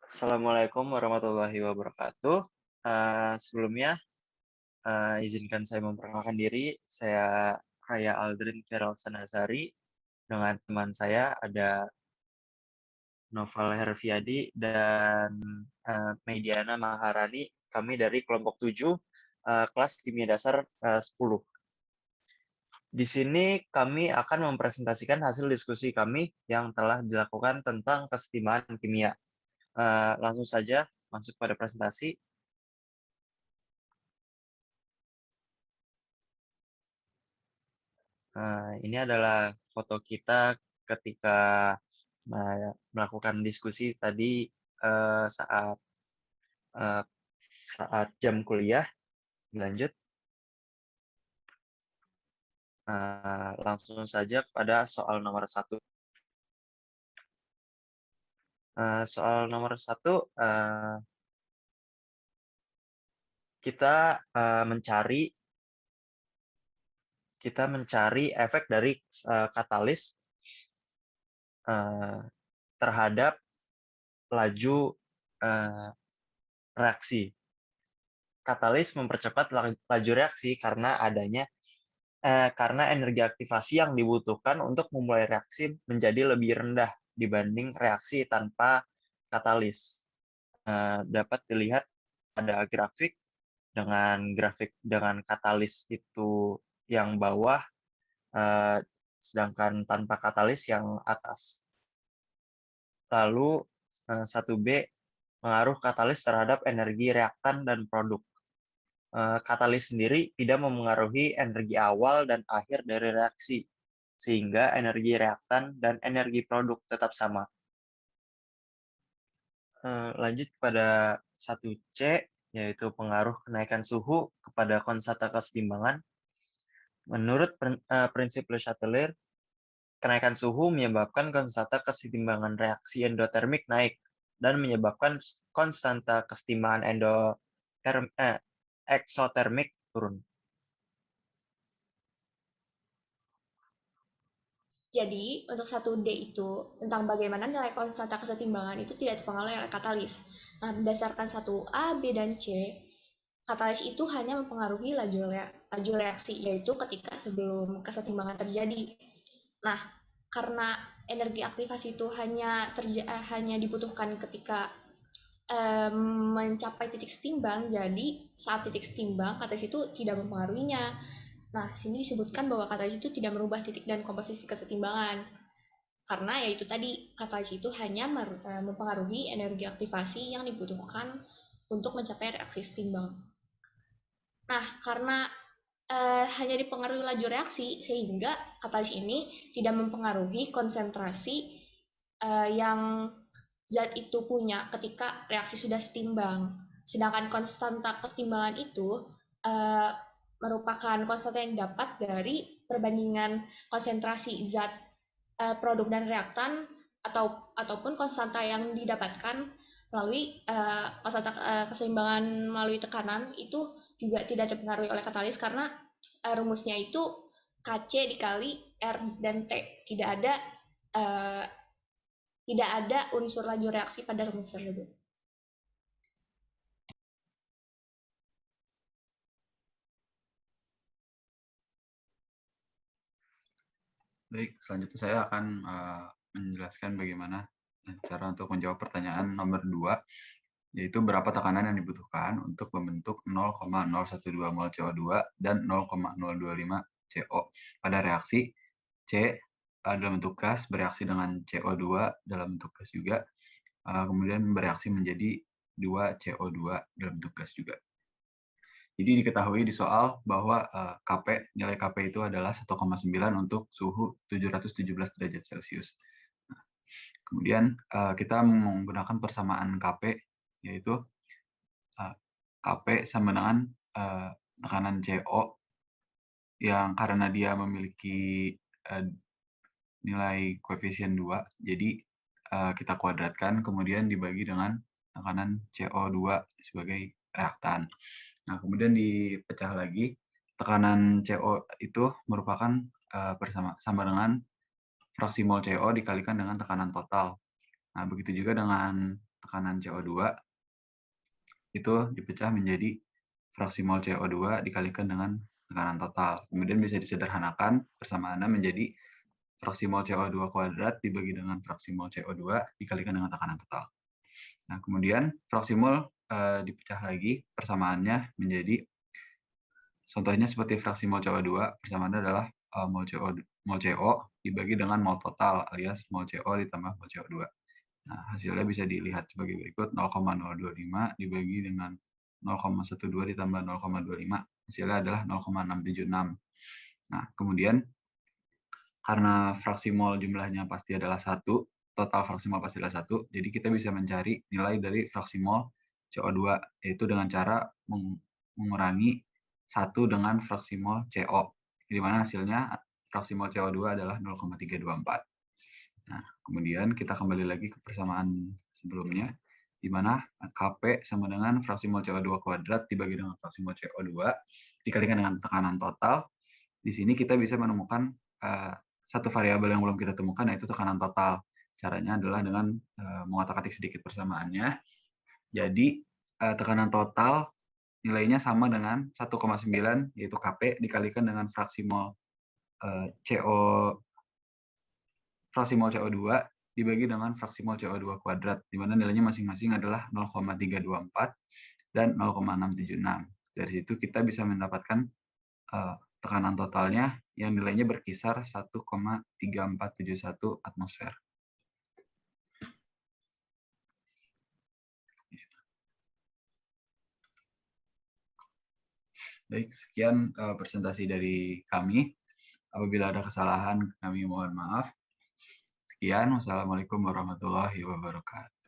Assalamualaikum warahmatullahi wabarakatuh. Sebelumnya, izinkan saya memperkenalkan diri. Saya Raya Aldrin Firalsa Nazari. Dengan teman saya ada Noval Herfiadi dan Mediana Maharani. Kami dari kelompok 7, kelas kimia dasar 10. Di sini kami akan mempresentasikan hasil diskusi kami yang telah dilakukan tentang kesetimbangan kimia. Langsung saja masuk pada presentasi. Ini adalah foto kita ketika melakukan diskusi tadi eh, saat eh, saat jam kuliah. Lanjut, langsung saja pada soal nomor satu. Soal nomor satu, kita mencari efek dari katalis eh, terhadap laju eh, reaksi. Katalis mempercepat laju reaksi karena energi aktivasi yang dibutuhkan untuk memulai reaksi menjadi lebih rendah dibanding reaksi tanpa katalis. Dapat dilihat pada grafik dengan katalis itu yang bawah, eh, sedangkan tanpa katalis yang atas. Lalu 1B, pengaruh katalis terhadap energi reaktan dan produk. Katalis sendiri tidak memengaruhi energi awal dan akhir dari reaksi, sehingga energi reaktan dan energi produk tetap sama. Lanjut pada 1C, yaitu pengaruh kenaikan suhu kepada konstanta kesetimbangan. Menurut prinsip Le Chatelier, kenaikan suhu menyebabkan konstanta kesetimbangan reaksi endotermik naik dan menyebabkan konstanta kesetimbangan eksotermik turun. Jadi, untuk 1D itu tentang bagaimana nilai konstanta kesetimbangan itu tidak terpengaruh oleh katalis. Nah, berdasarkan 1A, B, dan C, katalis itu hanya mempengaruhi laju reaksi, yaitu ketika sebelum kesetimbangan terjadi. Nah, karena energi aktivasi itu hanya dibutuhkan ketika mencapai titik setimbang, jadi saat titik setimbang, katalis itu tidak mempengaruhinya. Nah, sini disebutkan bahwa katalis itu tidak merubah titik dan komposisi kesetimbangan. Karena yaitu tadi, katalis itu hanya mempengaruhi energi aktivasi yang dibutuhkan untuk mencapai reaksi setimbang. Nah, karena hanya dipengaruhi laju reaksi, sehingga katalis ini tidak mempengaruhi konsentrasi yang zat itu punya ketika reaksi sudah setimbang. Sedangkan konstanta kesetimbangan itu uh, merupakan konstanta yang dapat dari perbandingan konsentrasi zat produk dan reaktan ataupun konstanta yang didapatkan melalui konstanta keseimbangan melalui tekanan itu juga tidak dipengaruhi oleh katalis karena rumusnya itu Kc dikali R dan T, uh, tidak ada unsur laju reaksi pada rumus tersebut. Baik, selanjutnya saya akan menjelaskan bagaimana cara untuk menjawab pertanyaan nomor 2, yaitu berapa tekanan yang dibutuhkan untuk membentuk 0,012 mol CO2 dan 0,025 CO pada reaksi C dalam bentuk gas bereaksi dengan CO2 dalam bentuk gas juga, kemudian bereaksi menjadi 2 CO2 dalam bentuk gas juga. Jadi diketahui di soal bahwa nilai Kp itu adalah 1,9 untuk suhu 717 derajat Celcius. Nah, kemudian kita menggunakan persamaan Kp, yaitu Kp sama dengan tekanan CO yang karena dia memiliki nilai koefisien 2, jadi kita kuadratkan kemudian dibagi dengan tekanan CO2 sebagai reaktan. Nah, kemudian dipecah lagi, tekanan CO itu merupakan sama dengan fraksi mol CO dikalikan dengan tekanan total. Nah, begitu juga dengan tekanan CO2 itu dipecah menjadi fraksi mol CO2 dikalikan dengan tekanan total. Kemudian bisa disederhanakan persamaannya menjadi fraksi mol CO2 kuadrat dibagi dengan fraksi mol CO2 dikalikan dengan tekanan total. Nah, kemudian fraksi mol dipecah lagi persamaannya menjadi, contohnya seperti fraksi mol CO2, persamaannya adalah mol CO dibagi dengan mol total alias mol CO ditambah mol CO2. Nah, hasilnya bisa dilihat sebagai berikut, 0,025 dibagi dengan 0,12 ditambah 0,25, hasilnya adalah 0,676. Nah, kemudian karena fraksi mol jumlahnya pasti adalah 1, total fraksi mol pasti adalah 1, jadi kita bisa mencari nilai dari fraksi mol CO2, yaitu dengan cara mengurangi 1 dengan fraksi mol CO, di mana hasilnya fraksi mol CO2 adalah 0,324. Nah, kemudian kita kembali lagi ke persamaan sebelumnya, di mana Kp sama dengan fraksi mol CO2 kuadrat dibagi dengan fraksi mol CO2 dikalikan dengan tekanan total. Di sini kita bisa menemukan satu variabel yang belum kita temukan, yaitu tekanan total. Caranya adalah dengan mengotak-atik sedikit persamaannya. Jadi tekanan total nilainya sama dengan 1,9, yaitu Kp dikalikan dengan fraksi mol CO2 dibagi dengan fraksi mol CO2 kuadrat, di mana nilainya masing-masing adalah 0,324 dan 0,676. Dari situ kita bisa mendapatkan tekanan totalnya yang nilainya berkisar 1,3471 atmosfer. Baik, sekian presentasi dari kami. Apabila ada kesalahan, kami mohon maaf. Sekian, wassalamualaikum warahmatullahi wabarakatuh.